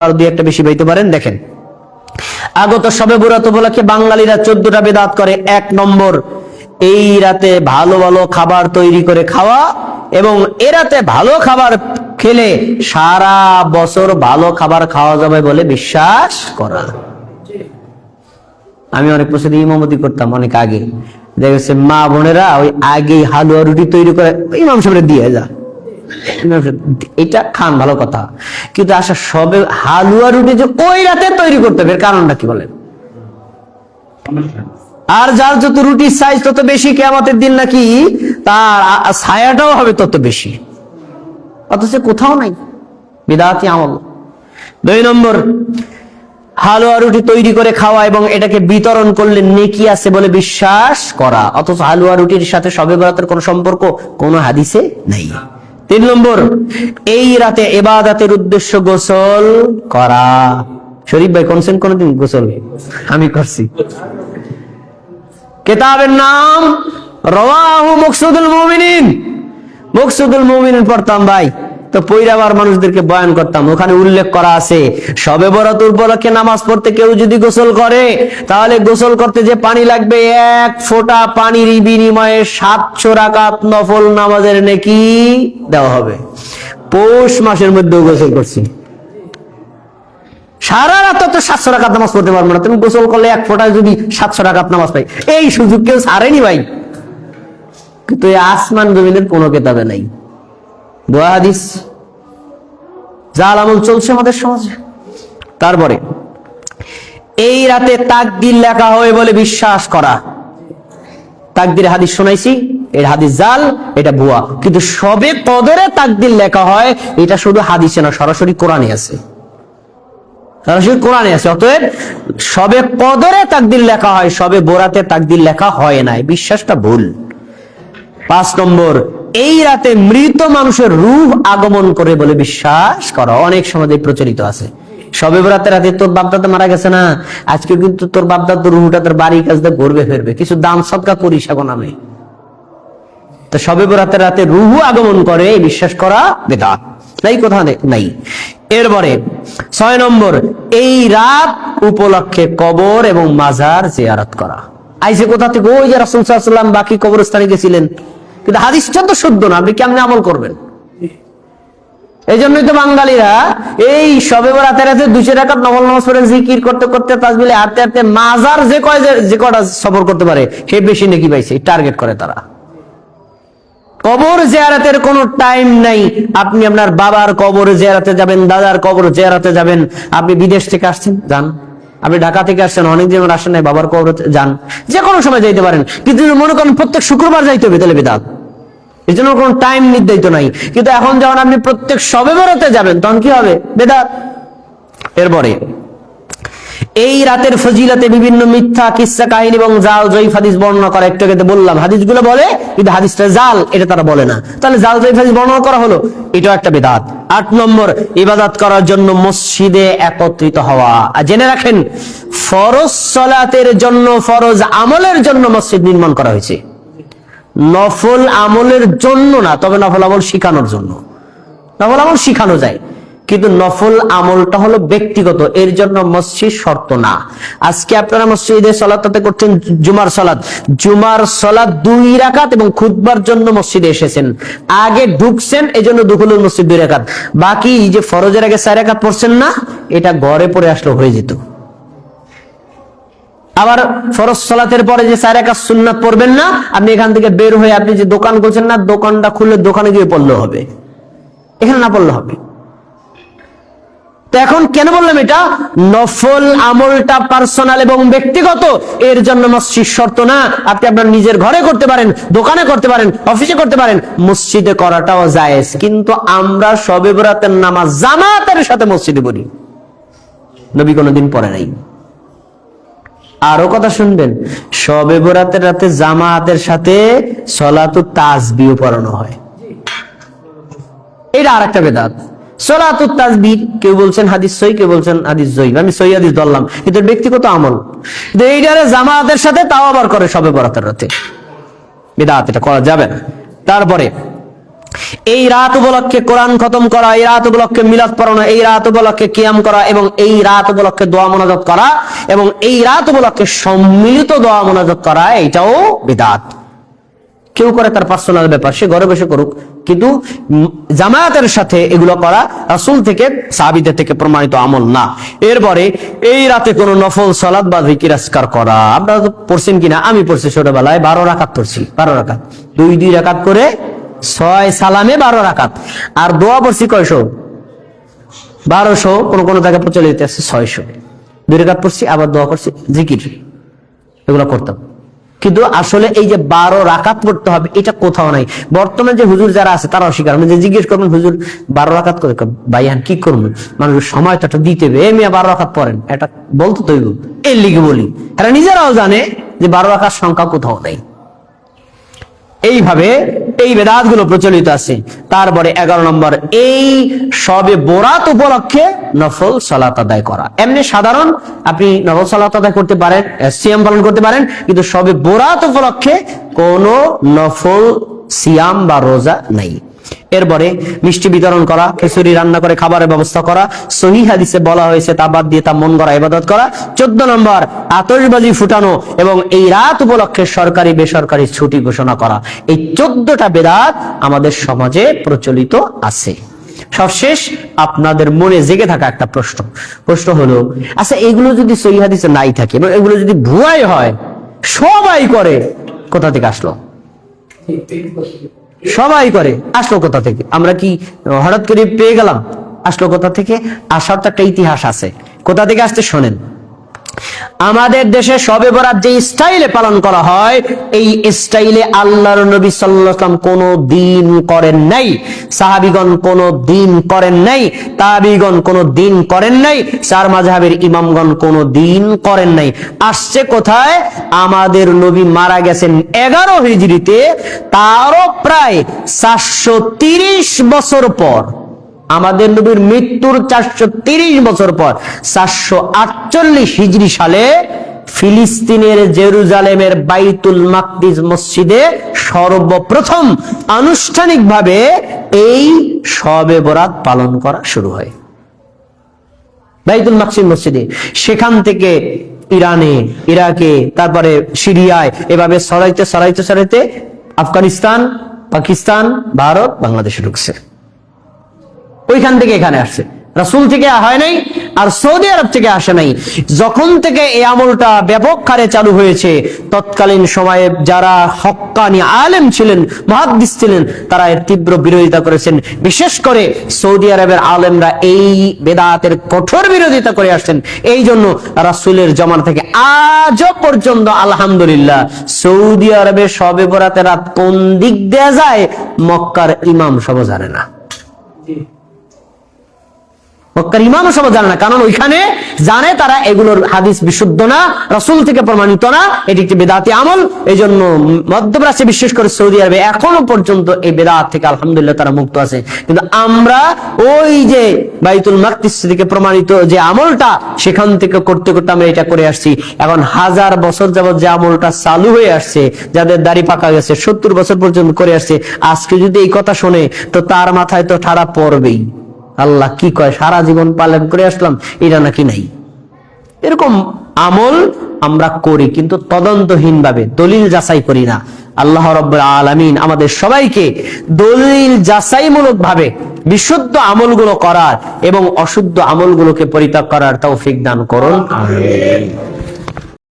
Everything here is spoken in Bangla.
আর দুই একটা বেশি পাইতে পারেন। দেখেন, আগত শবে বরাত উপলক্ষে বাঙালিরা 14টা বিদআত করে। 1 নম্বর, এই রাতে ভালো ভালো খাবার তৈরি করে খাওয়া এবং এ রাতে ভালো খাবার খেলে সারা বছর ভালো খাবার খাওয়া যাবে বলে বিশ্বাস করা। আমি অনেক বছর ইমামতি করতাম অনেক আগে, দেখা গেছে মা বোনেরা ওই আগে হালুয়া রুটি তৈরি করে ইমাম সাহেবরে দিয়ে যা, এটা খান ভালো কথা, কিন্তু আচ্ছা সবে হালুয়া রুটি যে ওই রাতে তৈরি করতে হবে, এর কারণটা কি বলেন? আর যার যত রুটির সাইজ তত বেশি, কিয়ামতের দিন নাকি তার ছায়াটাও হবে তত বেশি, অথচ কোথাও নাই বিদআতি আমল। 2 নম্বর, হালুয়া রুটি তৈরি করে খাওয়া এবং এটাকে বিতরণ করলে নেকি আছে বলে বিশ্বাস করা, অথচ হালুয়া রুটির সাথে শবে বরাতের কোনো সম্পর্ক কোনো হাদিসে নাই। 3 নম্বর, এই রাতে ইবাদতের উদ্দেশ্য গোসল করা। শরীফ ভাই করছেন কোনদিন গোসল? আমি করছি। কিতাবের নাম রাওয়াহু মুকসুদুল মুমিনিন। মুকসুদুল মুমিনিন পড়তাম ভাই, তো পয়রাবার মানুষদেরকে বয়ান করতাম। ওখানে উল্লেখ করা আছে শবে বরাত উপলক্ষে নামাজ পড়তে কেউ যদি গোসল করে, তাহলে গোসল করতে যে পানি লাগবে 1 ফোঁটা পানির বিনিময়ে 700 রাকাত নফল নামাজের নেকি দেওয়া হবে। পৌষ মাসের মধ্যে গোসল করছি, সারা রাত তো 700 রাকাত নামাজ পড়তে পারবো না, তুমি গোসল করলে 1 ফোঁটায় যদি 700 রাকাত নামাজ পাই, এই সুযোগ কেউ ছাড়েনি ভাই। কিন্তু এই আসমান জমিনের কোনো কিতাবে নাই। দোয়া হাদিস জাল আমল চলছে আমাদের সমাজে। তারপরে এই রাতে তাকদীর লেখা হয় বলে বিশ্বাস করা। তাকদীর হাদিস শোনাইছি, এর হাদিস জাল, এটা ভুয়া। কিন্তু শবে কদরে তাকদীর লেখা হয়, এটা শুধু হাদিসে না, সরাসরি কোরআনে আছে, সরাসরি কোরআনে আছে। অতএব শবে কদরে তাকদীর লেখা হয়, শবে বরাতে তাকদীর লেখা হয় না, বিশ্বাসটা ভুল। 5 নম্বর, এই রাতে মৃত মানুষের রূহ আগমন করে বলে বিশ্বাস করা। অনেক সমাজে প্রচলিত আছে, শবে বরাতের রাতে তোর বাপদাদা মারা গেছে না, আজকে কিন্তু তোর বাপদাদা রুহটা তোর বাড়ির কাছে ঘুরবে ফিরবে, কিছু দান সদকা করিস এখন আমি। তো শবে বরাতের রাতে রুহ আগমন করে এই বিশ্বাস করা বিদআত নাই, কোথাও নাই। এরপরে 6 নম্বর, এই রাত উপলক্ষে কবর এবং মাজার জিয়ারত করা। আইসে কোথা থেকে? ওই যে রাসূল সাল্লাল্লাহু আলাইহি ওয়াসাল্লাম বাকি কবরস্থানে গেছিলেন, কিন্তু হাদিসটা তো শুদ্ধ না, আপনি কেমনে আমল করবেন? এই জন্যই তো বাঙালিরা এই শবে বরাতের রাতে 200 রাকাত নফল নামাজ পড়ে জিকির করতে করতে তাসবিহে হাঁটতে হাঁটতে মাজার যে কয়টা সফর করতে পারে সে বেশি নেকি পাইছে, টার্গেট করে তারা। কবর জিয়ারতের কোনো টাইম নাই। আপনি আপনার বাবার কবর জিয়ারতে যাবেন, দাদার কবর জিয়ারতে যাবেন। আপনি বিদেশ থেকে আসছেন, যান। আপনি ঢাকা থেকে আসছেন, অনেকদিন আসেন নাই, বাবার কবর যান, যে কোনো সময় যাইতে পারেন। কিন্তু মনে করেন প্রত্যেক শুক্রবার যাইতে হবে, তাহলে বিদআত। এর জন্য কোনো টাইম নির্ধারিত নাই। কিন্তু এখন যখন আপনি প্রত্যেক শবে বরাতে যাবেন, তখন কি হবে? বিদআত। এরপরে এই রাতের ফজিলতে বিভিন্ন মিথ্যা কিসসা কাহিনী এবং জাল জয়ীফ হাদিস বর্ণনা করা। একটু আগে বললাম হাদিসগুলো বলে, কিন্তু হাদিসটা জাল এটা তারা বলে না, তাহলে জাল জয়ীফ হাদিস বর্ণনা করা হলো, এটাও একটা বিদআত। 8 নম্বর, ইবাদত করার জন্য মসজিদে একত্রিত হওয়া। আর জেনে রাখেন, ফরজ সালাতের জন্য, ফরজ আমলের জন্য মসজিদ নির্মাণ করা হয়েছে, নফল আমলের জন্য না। তবে নফল আমল শিখানোর জন্য, নফল আমল শিখানো যায়, কিন্তু নফল আমলটা হলো ব্যক্তিগত, এর জন্য মসজিদ শর্ত না। আজকে আপনারা মসজিদে সালাতে করছেন জুমার সালাত 2 রাকাত এবং খুতবার জন্য মসজিদে এসেছেন, আগে ঢুকছেন, এজন্য দুখুলুল মসজিদ 2 রাকাত। বাকি যে ফরজের আগে 4 রাকাত পড়ছেন না, এটা ঘরে পড়ে আসলে হয়ে যেত। আবার ফরজ সালাতের পরে যে 4 রাকাত সুন্নাত পড়বেন না, আপনি এখান থেকে বের হয়ে আপনি যে দোকান করছেন না, দোকানটা খুলে দোকানে গিয়ে পড়লে হবে, এখানে না পড়লে হবে। তো এখন কেন বললাম এটা? নফল আমলটা পার্সোনাল এবং ব্যক্তিগত, এর জন্য মসজিদ শর্ত না। আপনি আপনার নিজের ঘরে করতে পারেন, দোকানে করতে পারেন, অফিসে করতে পারেন, মসজিদে করাটাও জায়েজ। কিন্তু আমরা শবে বরাতের নামাজ জামাতের সাথে মসজিদে পড়ি, নবী কোনোদিন পড়ে নাই। আরো কথা শুনবেন, শবে বরাতের রাতে জামাতের সাথে সলাতুত তাসবিহ পড়ানো হয়, এটা আরেকটা বিদআত। সলাতুত তাসবিহ কেউ বলছেন হাদিস সহিহ, কেউ বলছেন হাদিস জয়ীফ, আমি সহিহ হাদিস ধরলাম, কিন্তু ব্যক্তিগত আমল। কিন্তু এইটারে জামাতের সাথে তাও আবার করে শবে বরাতের রাতে, বিদআত, এটা করা যাবে না। তারপরে এই রাত উপলক্ষে কোরআন খতম করা, এই রাত উপলক্ষে মিলাদ পড়ানো, এই রাত উপলক্ষে কিয়াম করা এবং এই রাত উপলক্ষে দোয়া মোনাজাত করা এবং এই রাত উপলক্ষে সম্মিলিত দোয়া মোনাজাত করা, এটাও বিদআত। কেউ করে তার পার্সোনাল ব্যাপার, সে ঘরে বসে করুক, কিন্তু জামায়াতের সাথে এগুলো করা রাসূল থেকে সাহাবীদের থেকে প্রমাণিত আমল না। এরপরে এই রাতে কোনো নফল সালাত বা জিকির আজকার করা, আপনারা তো পড়ছেন কিনা, আমি পড়ছি ছোটবেলায় 12 রাকাত পড়ছি, 12 রাকাত, 2 রাকাত করে 6 সালামে 12 রাকাত, আর দোয়া পড়ছি কয়শো, 1200, কোন জায়গায় প্রচলিত আছে 600, 2 রাকাত পড়ছি, আবার দোয়া করছি, জিকির, এগুলো করতাম। কিন্তু আসলে এই যে 12 রাকাত পড়তে হবে এটা কোথাও নাই। বর্তমানে যে হুজুর যারা আছে তারা অস্বীকার, যে জিজ্ঞেস করবেন হুজুর 12 রাকাত করে, ভাইয়ান কি করবেন, মানুষের সময়টা দিতে হবে, এই মিয়া 12 রাকাত পড়েন, এটা বলতো তৈব, এর লিগে বলি, এরা নিজেরাও জানে যে 12 রাকাত সংখ্যা কোথাও নেই। এইভাবে এই বেদাত গুলো প্রচলিত আছে। তারপরে 11 নম্বর, এই শবে বরাত উপলক্ষে নফল সালাত আদায় করা। এমনি সাধারণ আপনি নফল সালাত আদায় করতে পারেন, সিয়াম পালন করতে পারেন, কিন্তু শবে বরাত উপলক্ষে কোনো নফল সিয়াম বা রোজা নাই। এরপরে মিষ্টি বিতরণ করা, খিচুড়ি রান্না করে খাবারের ব্যবস্থা করা, সহিহ হাদিসে বলা হয়েছে তা বাদ দিয়ে তা মন গড়া ইবাদত করা। 14 নম্বর, আতশবাজি ফুটানো এবং এই রাত উপলক্ষে সরকারি বেসরকারি ছুটি ঘোষণা করা। এই 14টা বেদাত আমাদের সমাজে প্রচলিত আছে। সবশেষ আপনাদের মনে জেগে থাকা একটা প্রশ্ন হলো, আচ্ছা এগুলো যদি সহিহ হাদিসে নাই থাকে এবং এগুলো যদি ভুয়াই হয়, সবাই করে, কোথা থেকে আসলো? সবাই করে, আসলো কোথা থেকে? আমরা কি হঠাৎ করে পেয়ে গেলাম? আসলো কোথা থেকে? আসার তো একটা ইতিহাস আছে। কোথা থেকে আসতে শোনেন। আমাদের দেশে শবে বরাত যে স্টাইলে পালন করা হয়, এই স্টাইলে আল্লাহর নবী সাল্লাল্লাহু আলাইহি ওয়াসাল্লাম কোনো দিন করেন নাই, সাহাবীগণ কোনো দিন করেন নাই, তাবিঈগণ কোনো দিন করেন নাই, চার মাযহাবের ইমামগণ কোনো দিন করেন নাই। আসছে কোথায়? আমাদের নবী মারা গেছেন 11 হিজরিতে, তারও প্রায় 430 বছর পর, আমাদের নবীর মৃত্যুর 430 বছর পর 448 হিজরি সালে ফিলিস্তিনের জেরুজালেমের বাইতুল মাকদিস মসজিদে সর্বপ্রথম আনুষ্ঠানিকভাবে এই শবে বরাত পালন করা শুরু হয় বাইতুল মাকদিস মসজিদে। সেখান থেকে ইরানে, ইরাকে, তারপরে সিরিয়ায়, এভাবে ছড়াইতে আফগানিস্তান, পাকিস্তান, ভারত, বাংলাদেশে ঢুকছে। ওইখান থেকে এখানে আসছে, রাসূল থেকে হয় নাই, আর সৌদি আরব থেকে আসে নাই। যখন থেকে এই আমলটা ব্যাপক হারে চালু হয়েছে, তৎকালীন সময়ে যারা হক্কানি আলেম ছিলেন, মুহাদ্দিস ছিলেন, তারা এর তীব্র বিরোধিতা করেছেন। বিশেষ করে সৌদি আরবের আলেমরা এই বেদাতের কঠোর বিরোধিতা করে আসছেন। এই জন্য রাসূলের জামানা থেকে আজও পর্যন্ত আলহামদুলিল্লাহ সৌদি আরবে শবে বরাতের রাত কোন দিক দেয়া যায় মক্কার ইমাম সব জানে না, মক্কার ইমাম সব জানে না। কারণ ওইখানে জানে তারা এগুলোর হাদিস বিশুদ্ধ না, রাসূল থেকে প্রমাণিত না, এটি একটি বেদাতি আমল। এই জন্য মধ্যপ্রাচ্যে বিশেষ করে সৌদি আরবে এখনো পর্যন্ত এই বেদাত থেকে আলহামদুলিল্লাহ তারা মুক্ত আছে। কিন্তু আমরা ওই যে বাইতুল মাকদিস থেকে প্রমাণিত যে আমলটা, সেখান থেকে করতে করতে আমরা এটা করে আসছি। এখন 1000 বছর যাবত যে আমলটা চালু হয়ে আসছে, যাদের দাড়ি পাকা গেছে 70 বছর পর্যন্ত করে আসছে, আজকে যদি এই কথা শোনে তো তার মাথায় তো ঠাড়া পড়বেই। আল্লাহ কি কয়, সারা জীবন পালন করে আসলাম, এটা নাকি নাই। এরকম আমল আমরা করি, কিন্তু তদন্তহীন ভাবে, দলিল যাচাই করি না। আল্লাহ রাব্বুল আলামিন আমাদের সবাইকে দলিল যাচাইমূলক ভাবে বিশুদ্ধ আমলগুলো করার এবং অশুদ্ধ আমলগুলোকে পরিত্যাগ করার তৌফিক দান করুন। আমিন।